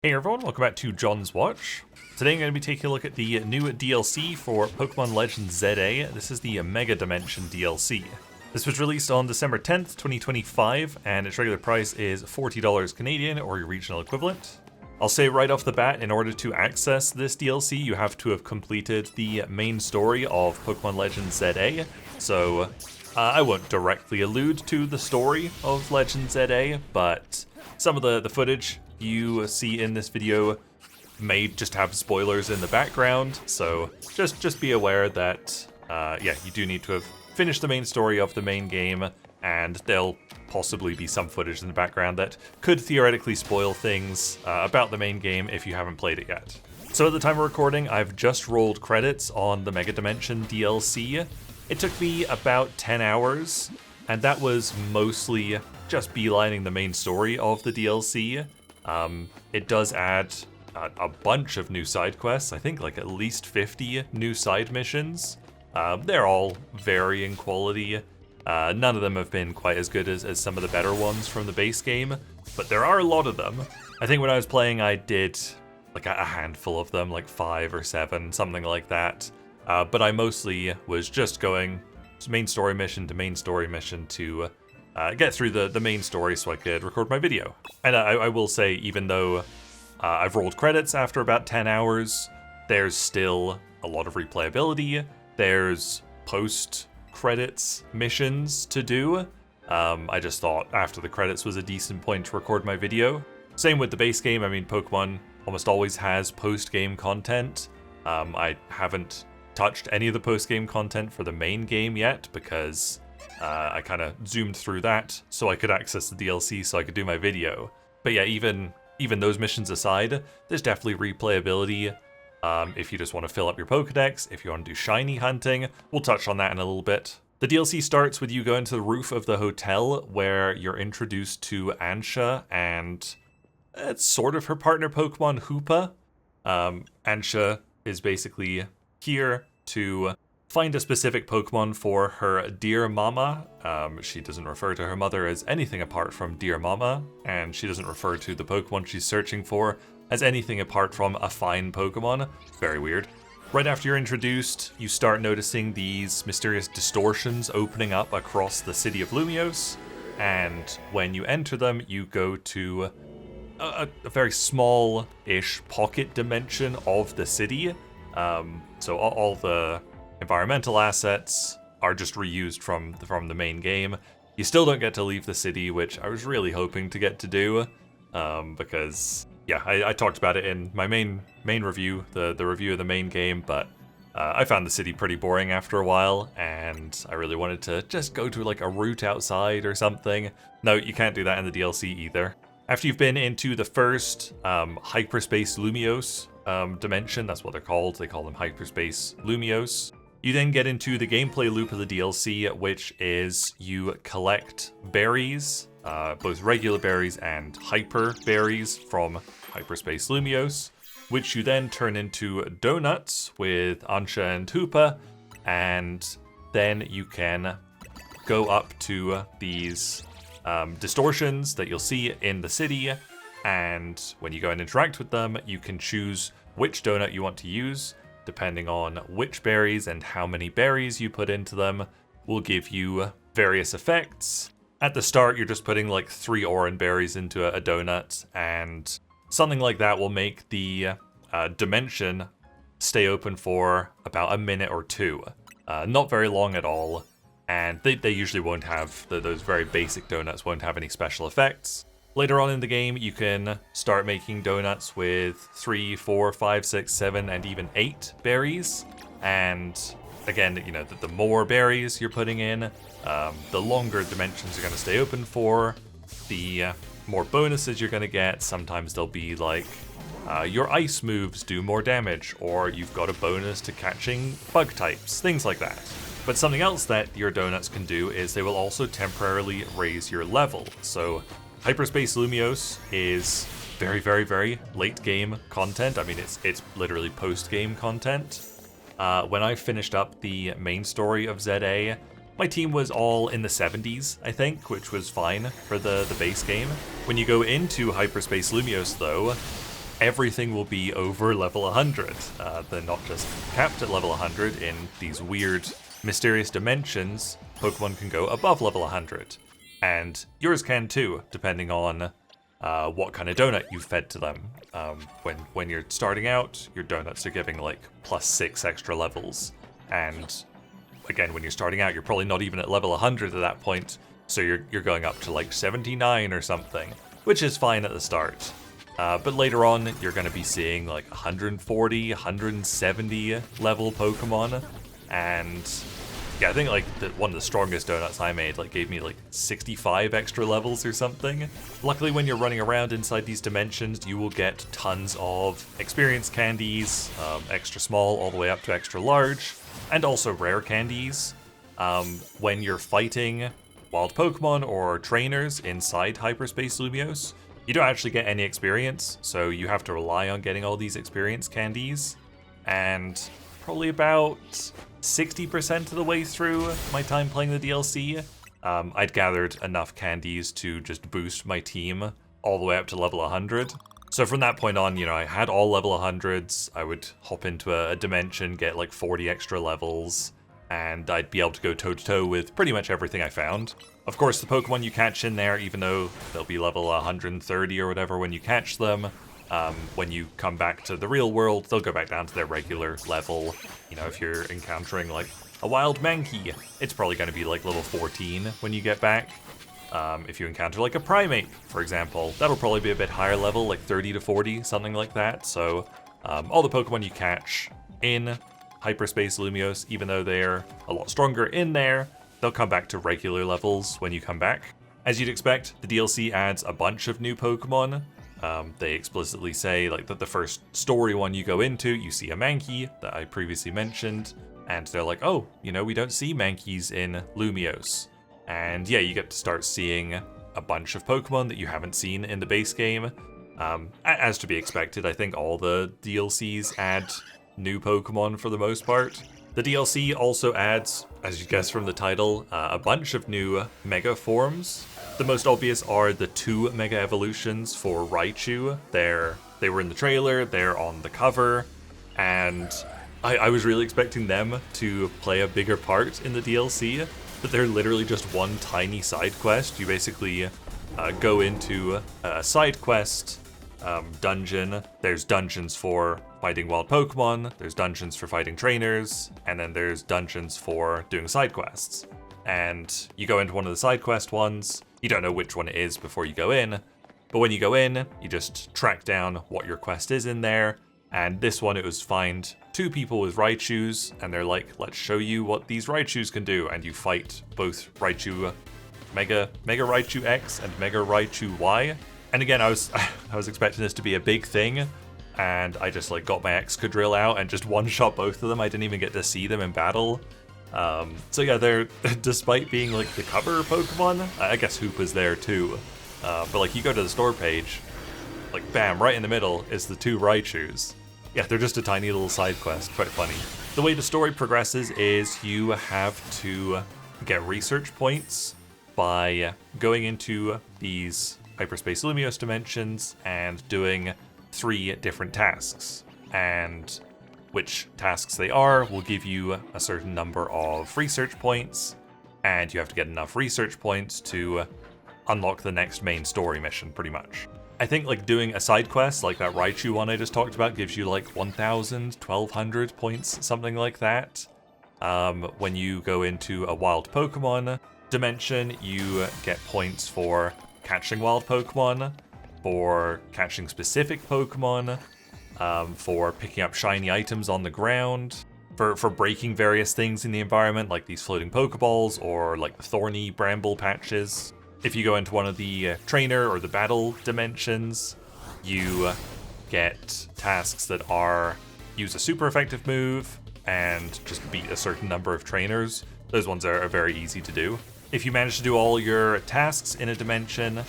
Hey everyone, welcome back to John's Watch. Today I'm going to be taking a look at the new DLC for Pokémon Legends ZA. This is the Mega Dimension DLC. This was released on December 10th, 2025, and its regular price is $40 Canadian or your regional equivalent. I'll say right off the bat, in order to access this DLC, you have to have completed the main story of Pokémon Legends ZA. So I won't directly allude to the story of Legends ZA, but some of the footage you see in this video may just have spoilers in the background, so just be aware that yeah, you do need to have finished the main story of the main game, and there'll possibly be some footage in the background that could theoretically spoil things about the main game if you haven't played it yet. So at the time of recording, I've just rolled credits on the Mega Dimension DLC. It took me about 10 hours, and that was mostly just beelining the main story of the DLC. It does add a bunch of new side quests, I think like at least 50 new side missions. They're all varying quality. None of them have been quite as good as some of the better ones from the base game, but there are a lot of them. I think when I was playing I did like a handful of them, like 5 or 7, something like that. But I mostly was just going main story mission to main story mission to get through the main story so I could record my video. And I will say, even though I've rolled credits after about 10 hours, there's still a lot of replayability. There's post-credits missions to do. I just thought after the credits was a decent point to record my video. Same with the base game. I mean, Pokemon almost always has post-game content. I haven't touched any of the post-game content for the main game yet because I kind of zoomed through that so I could access the DLC so I could do my video. But yeah, even those missions aside, there's definitely replayability. If you just want to fill up your Pokedex, if you want to do shiny hunting, we'll touch on that in a little bit. The DLC starts with you going to the roof of the hotel where you're introduced to Ansha and it's sort of her partner Pokemon Hoopa. Ansha is basically here to find a specific Pokemon for her dear mama. She doesn't refer to her mother as anything apart from dear mama, and she doesn't refer to the Pokemon she's searching for as anything apart from a fine Pokemon. Very weird. Right after you're introduced, you start noticing these mysterious distortions opening up across the city of Lumiose, and when you enter them, you go to a very small-ish pocket dimension of the city. So all the environmental assets are just reused from the main game. You still don't get to leave the city, which I was really hoping to get to do, because yeah, I talked about it in my main review, the review of the main game, but I found the city pretty boring after a while, and I really wanted to just go to like a route outside or something. No, you can't do that in the DLC either. After you've been into the first Hyperspace Lumiose dimension, that's what they're called, they call them Hyperspace Lumiose. You then get into the gameplay loop of the DLC, which is you collect berries, both regular berries and hyper berries from Hyperspace Lumiose, which you then turn into donuts with Ansha and Hoopa, and then you can go up to these distortions that you'll see in the city, and when you go and interact with them, you can choose which donut you want to use. Depending on which berries and how many berries you put into them will give you various effects. At the start, you're just putting like 3 orange berries into a donut, and something like that will make the dimension stay open for about a minute or 2. Not very long at all, and they usually won't have, those very basic donuts won't have any special effects. Later on in the game, you can start making donuts with 3, 4, 5, 6, 7, and even 8 berries. And again, you know, the more berries you're putting in, the longer dimensions are going to stay open for, the more bonuses you're going to get. Sometimes they'll be like, your ice moves do more damage, or you've got a bonus to catching bug types, things like that. But something else that your donuts can do is they will also temporarily raise your level. So Hyperspace Lumiose is very, very, very late game content. I mean, it's literally post-game content. When I finished up the main story of ZA, my team was all in the 70s, I think, which was fine for the base game. When you go into Hyperspace Lumiose, though, everything will be over level 100. They're not just capped at level 100 in these weird, mysterious dimensions. Pokemon can go above level 100. And yours can too, depending on what kind of donut you've fed to them. When you're starting out, your donuts are giving like +6 extra levels. And again, when you're starting out, you're probably not even at level 100 at that point, so you're going up to like 79 or something, which is fine at the start. But later on, you're going to be seeing like 140, 170 level Pokemon, and yeah, I think like one of the strongest donuts I made like gave me like 65 extra levels or something. Luckily, when you're running around inside these dimensions, you will get tons of experience candies, extra small all the way up to extra large, and also rare candies. When you're fighting wild Pokemon or trainers inside Hyperspace Lumiose, you don't actually get any experience, so you have to rely on getting all these experience candies. And probably about 60% of the way through my time playing the DLC, I'd gathered enough candies to just boost my team all the way up to level 100. So from that point on, you know, I had all level 100s, I would hop into a dimension, get like 40 extra levels, and I'd be able to go toe-to-toe with pretty much everything I found. Of course, the Pokemon you catch in there, even though they'll be level 130 or whatever when you catch them, when you come back to the real world, they'll go back down to their regular level. You know, if you're encountering like a wild Mankey, it's probably going to be like level 14 when you get back. If you encounter like a Primate, for example, that'll probably be a bit higher level, like 30 to 40, something like that. So all the Pokemon you catch in Hyperspace Lumiose, even though they're a lot stronger in there, they'll come back to regular levels when you come back. As you'd expect, the DLC adds a bunch of new Pokemon. They explicitly say like that the first story one you go into, you see a Mankey that I previously mentioned, and they're like, oh, you know, we don't see Mankeys in Lumiose. And yeah, you get to start seeing a bunch of Pokemon that you haven't seen in the base game. As to be expected, I think all the DLCs add new Pokemon for the most part. The DLC also adds, as you guess from the title, a bunch of new Mega forms. The most obvious are the 2 Mega Evolutions for Raichu. They were in the trailer, they're on the cover, and I was really expecting them to play a bigger part in the DLC, but they're literally just one tiny side quest. You basically go into a side quest dungeon. There's dungeons for fighting wild Pokemon, there's dungeons for fighting trainers, and then there's dungeons for doing side quests. And you go into one of the side quest ones, you don't know which one it is before you go in, but when you go in, you just track down what your quest is in there, and this one it was find 2 people with Raichus, and they're like, let's show you what these Raichus can do, and you fight both Raichu, Mega Raichu X and Mega Raichu Y. And again, I was expecting this to be a big thing, and I just like got my Excadrill out and just one-shot both of them. I didn't even get to see them in battle. So yeah, they're, despite being like the cover Pokemon, I guess Hoopa's there too. But like you go to the store page, like bam, right in the middle is the 2 Raichus. Yeah, they're just a tiny little side quest, quite funny. The way the story progresses is you have to get research points by going into these Hyperspace Lumiose dimensions and doing 3 different tasks. And which tasks they are will give you a certain number of research points, and you have to get enough research points to unlock the next main story mission, pretty much. I think like doing a side quest like that Raichu one I just talked about gives you like 1,000, 1,200 points, something like that. When you go into a wild Pokemon dimension, you get points for catching wild Pokemon, for catching specific Pokemon, for picking up shiny items on the ground, for breaking various things in the environment, like these floating Pokeballs or like the thorny bramble patches. If you go into one of the trainer or the battle dimensions, you get tasks that are use a super effective move and just beat a certain number of trainers. Those ones are very easy to do. If you manage to do all your tasks in a dimension,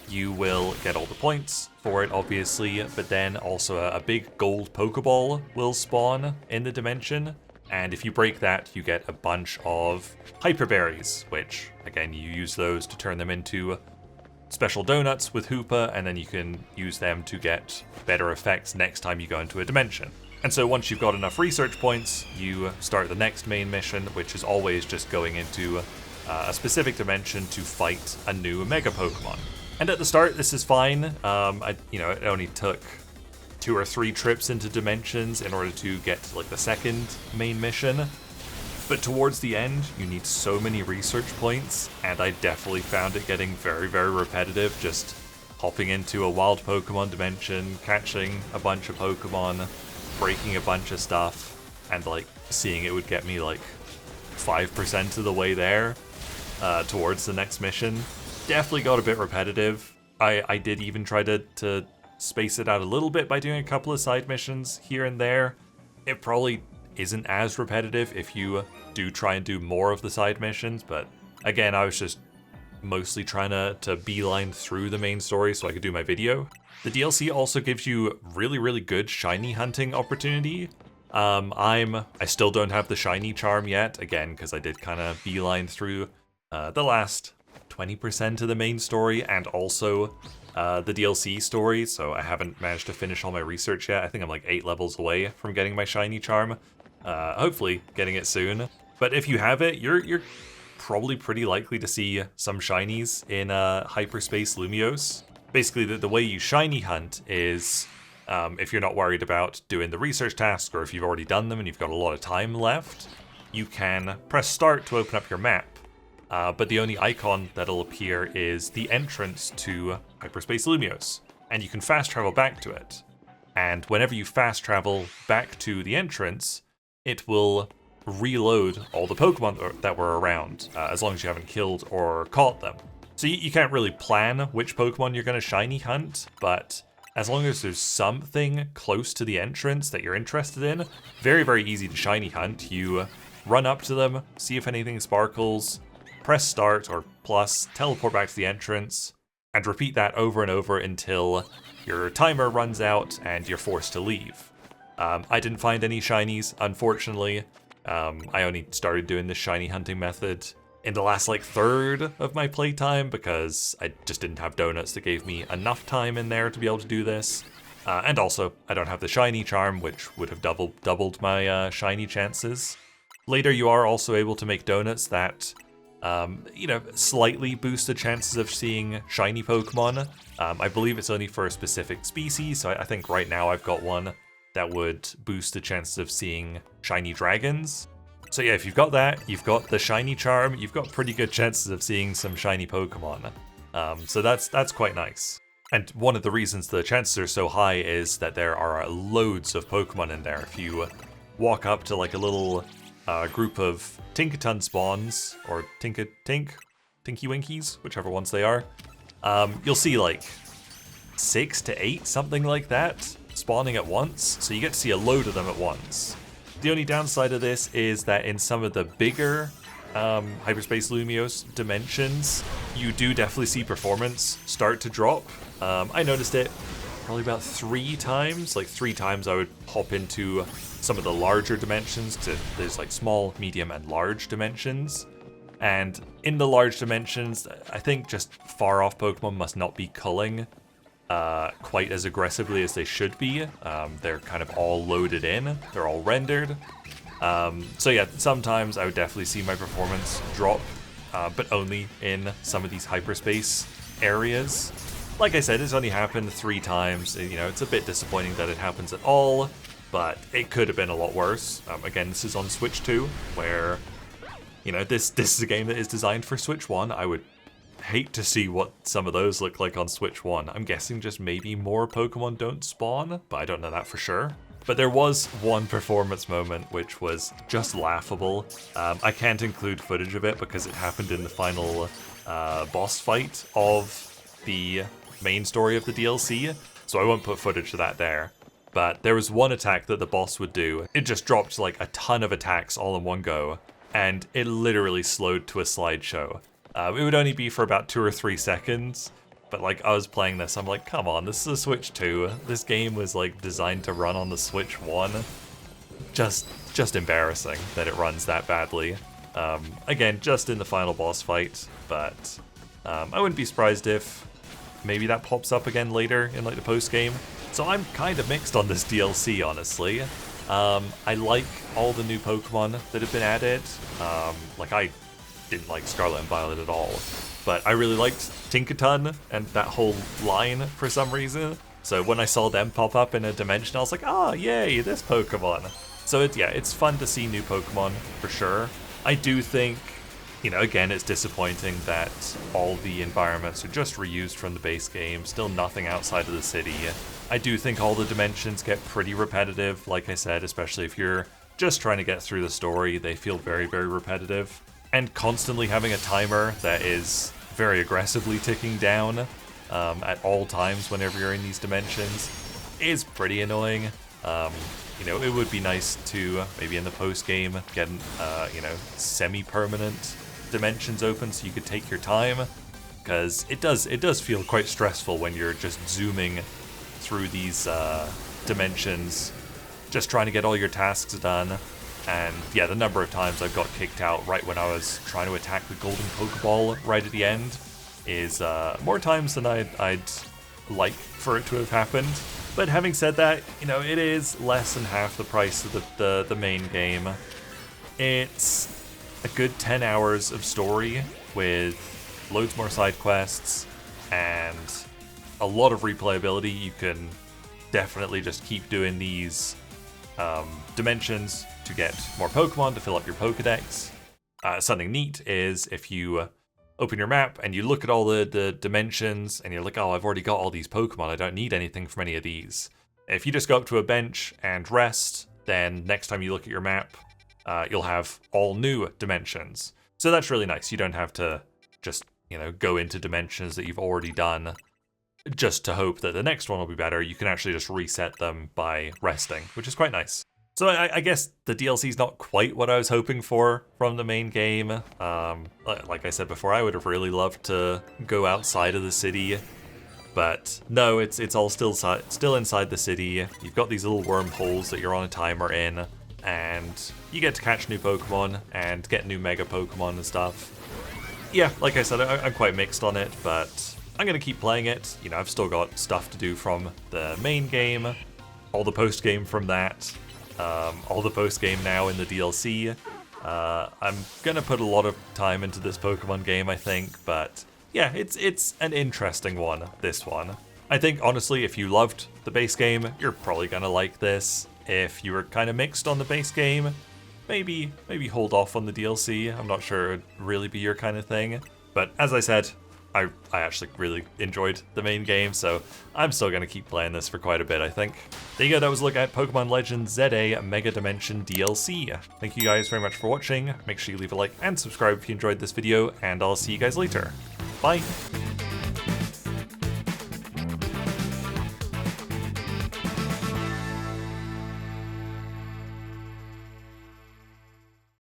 you will get all the points for it, obviously, but then also a big gold Pokeball will spawn in the dimension, and if you break that, you get a bunch of Hyper Berries, which, again, you use those to turn them into special donuts with Hoopa, and then you can use them to get better effects next time you go into a dimension. And so once you've got enough research points, you start the next main mission, which is always just going into a specific dimension to fight a new Mega Pokemon. And at the start, this is fine. It only took 2 or 3 trips into dimensions in order to get to like the second main mission. But towards the end, you need so many research points, and I definitely found it getting very, very repetitive, just hopping into a wild Pokemon dimension, catching a bunch of Pokemon, breaking a bunch of stuff, and like seeing it would get me like 5% of the way there towards the next mission. Definitely got a bit repetitive. I did even try to space it out a little bit by doing a couple of side missions here and there. It probably isn't as repetitive if you do try and do more of the side missions, but again, I was just mostly trying to beeline through the main story so I could do my video. The DLC also gives you really, really good shiny hunting opportunity. I still don't have the shiny charm yet, again, because I did kind of beeline through the last 20% of the main story and also the DLC story, so I haven't managed to finish all my research yet. I think I'm like 8 levels away from getting my shiny charm. Hopefully getting it soon. But if you have it, you're probably pretty likely to see some shinies in Hyperspace Lumiose. Basically, the way you shiny hunt is, if you're not worried about doing the research tasks, or if you've already done them and you've got a lot of time left, you can press start to open up your map. But the only icon that'll appear is the entrance to Hyperspace Lumiose, and you can fast travel back to it. And whenever you fast travel back to the entrance, it will reload all the Pokemon that were around, as long as you haven't killed or caught them. So you can't really plan which Pokemon you're going to shiny hunt, but as long as there's something close to the entrance that you're interested in, very, very easy to shiny hunt. You run up to them, see if anything sparkles, press start or plus, teleport back to the entrance, and repeat that over and over until your timer runs out and you're forced to leave. I didn't find any shinies, unfortunately. I only started doing this shiny hunting method in the last like third of my playtime because I just didn't have donuts that gave me enough time in there to be able to do this. And also, I don't have the shiny charm, which would have doubled my shiny chances. Later, you are also able to make donuts that slightly boost the chances of seeing shiny Pokemon. I believe it's only for a specific species, so I think right now I've got one that would boost the chances of seeing shiny dragons. So yeah, if you've got that, you've got the shiny charm, you've got pretty good chances of seeing some shiny Pokemon. So that's quite nice. And one of the reasons the chances are so high is that there are loads of Pokemon in there. If you walk up to like a little group of Tinkaton spawns, or Tinky Winkies, whichever ones they are, you'll see like 6 to 8, something like that, spawning at once, so you get to see a load of them at once. The only downside of this is that in some of the bigger Hyperspace Lumiose dimensions, you do definitely see performance start to drop. I noticed it probably about 3 times. Like 3 times I would hop into some of the larger dimensions. There's like small, medium, and large dimensions. And in the large dimensions, I think just far off Pokemon must not be culling quite as aggressively as they should be. They're kind of all loaded in, they're all rendered. So yeah, sometimes I would definitely see my performance drop, but only in some of these hyperspace areas. Like I said, it's only happened 3 times. It's a bit disappointing that it happens at all, but it could have been a lot worse. Again, this is on Switch 2, where, this is a game that is designed for Switch 1. I would hate to see what some of those look like on Switch 1. I'm guessing just maybe more Pokemon don't spawn, but I don't know that for sure. But there was one performance moment which was just laughable. I can't include footage of it because it happened in the final boss fight of the main story of the DLC, so I won't put footage of that there. But there was one attack that the boss would do. It just dropped like a ton of attacks all in one go, and it literally slowed to a slideshow. It would only be for about 2 or 3 seconds, but like I was playing this, I'm like, come on, this is a Switch 2. This game was like designed to run on the Switch 1. Just embarrassing that it runs that badly. Again, just in the final boss fight, but I wouldn't be surprised if maybe that pops up again later in like the post game. So I'm kind of mixed on this DLC, honestly. I like all the new Pokemon that have been added. Like I didn't like Scarlet and Violet at all, but I really liked Tinkaton and that whole line for some reason. So when I saw them pop up in a dimension, I was like, ah, yay, this Pokemon. So it's fun to see new Pokemon for sure. I do think, you know, again, it's disappointing that all the environments are just reused from the base game, still nothing outside of the city. I do think all the dimensions get pretty repetitive, like I said, especially if you're just trying to get through the story, they feel very, very repetitive. And constantly having a timer that is very aggressively ticking down at all times whenever you're in these dimensions is pretty annoying. You know, it would be nice to, maybe in the post-game, get, you know, semi-permanent dimensions open so you could take your time, because it does feel quite stressful when you're just zooming through these dimensions, just trying to get all your tasks done. And yeah, the number of times I've got kicked out right when I was trying to attack the golden Pokeball right at the end is more times than I'd like for it to have happened. But having said that, you know, it is less than half the price of the main game. It's a good 10 hours of story with loads more side quests and a lot of replayability. You can definitely just keep doing these dimensions to get more Pokemon to fill up your Pokedex. Something neat is if you open your map and you look at all the dimensions and you're like, oh, I've already got all these Pokemon, I don't need anything from any of these. If you just go up to a bench and rest, then next time you look at your map, you'll have all new dimensions. So that's really nice. You don't have to just, you know, go into dimensions that you've already done just to hope that the next one will be better. You can actually just reset them by resting, which is quite nice. So I guess the DLC is not quite what I was hoping for from the main game. Like I said before, I would have really loved to go outside of the city, but no, it's all still inside the city. You've got these little wormholes that you're on a timer in, and you get to catch new Pokemon and get new Mega Pokemon and stuff. Yeah, like I said, I'm quite mixed on it, but I'm gonna keep playing it. You know, I've still got stuff to do from the main game, all the post game from that. All the post-game now in the DLC. I'm gonna put a lot of time into this Pokemon game, I think, but yeah, it's an interesting one, this one. I think, honestly, if you loved the base game, you're probably gonna like this. If you were kind of mixed on the base game, maybe hold off on the DLC. I'm not sure it'd really be your kind of thing. But as I said, I actually really enjoyed the main game, so I'm still going to keep playing this for quite a bit, I think. There you go, that was a look at Pokémon Legends ZA Mega Dimension DLC. Thank you guys very much for watching. Make sure you leave a like and subscribe if you enjoyed this video, and I'll see you guys later. Bye!